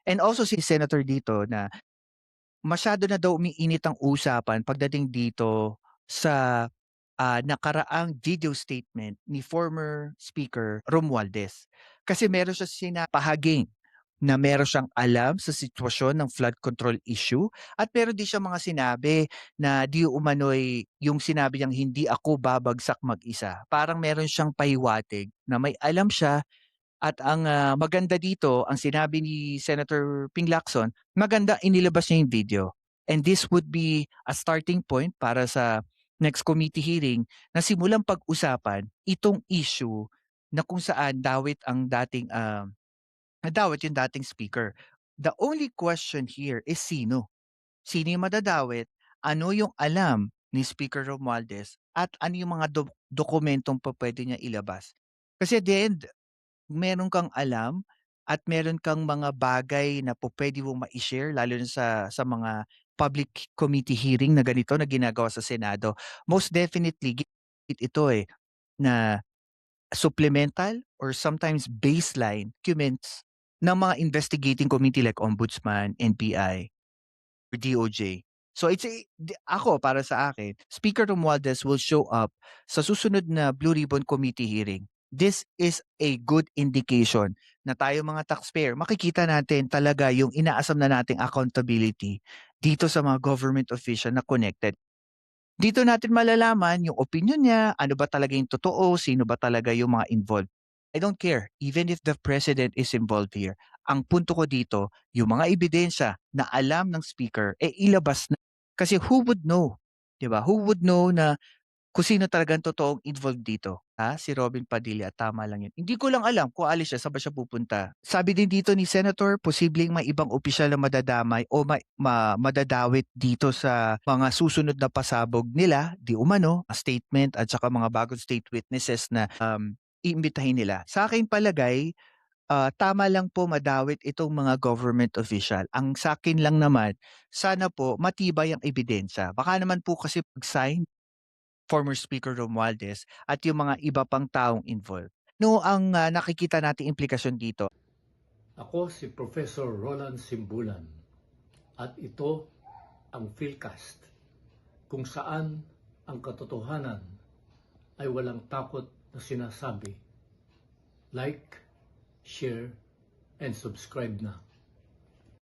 And also si Senator dito na masyado na daw umiinit ang usapan pagdating dito sa, nakaraang video statement ni former Speaker Romualdez. Kasi meron siya sinapahaging na meron siyang alam sa sitwasyon ng flood control issue at meron din siyang mga sinabi na di umano'y yung sinabi niyang, "Hindi ako babagsak mag-isa." Parang meron siyang pahiwatig na may alam siya at ang, maganda dito, ang sinabi ni Senator Ping Lacson, maganda inilabas niya yung video. And this would be a starting point para sa next committee hearing na simulang pag-usapan itong issue na kung saan nadawit yung dating speaker. The only question here is sino? Sino yung madadawit? Ano yung alam ni Speaker Romualdez at ano yung mga dokumentong pupuwede niya ilabas? Kasi at the end meron kang alam at meron kang mga bagay na pupuwede mong mai-share lalo na sa mga public committee hearing na ganito na ginagawa sa Senado. Most definitely ito, na supplemental or sometimes baseline documents ng mga investigating committee like Ombudsman, NBI, or DOJ. So ako para sa akin, Speaker Romualdez will show up sa susunod na Blue Ribbon Committee hearing. This is a good indication na tayo mga taxpayer, makikita natin talaga yung inaasam na nating accountability dito sa mga government official na connected. Dito natin malalaman yung opinion niya, ano ba talaga yung totoo, sino ba talaga yung mga involved. I don't care, even if the president is involved here. Ang punto ko dito, yung mga ebidensya na alam ng speaker, ilabas na. Kasi who would know? 'Di ba? Who would know na kung sino talagang totoong involved dito, si Robin Padilla, tama lang 'yun. Hindi ko lang alam kung aalis siya, saan ba siya pupunta. Sabi din dito ni Senator, posibleng may ibang opisyal na madadamay o madadawit dito sa mga susunod na pasabog nila, di umano, statement at saka mga bagong state witnesses na, iimbitahin nila. Sa aking palagay, tama lang po madawit itong mga government official. Ang sa'kin lang naman, sana po matibay ang ebidensya. Baka naman po kasi pag-sign former Speaker Romualdez at yung mga iba pang taong involved. No, ang, nakikita nating implikasyon dito. Ako si Professor Roland Simbulan at ito ang Philcast kung saan ang katotohanan ay walang takot na sinasabi. Like, share, and subscribe na.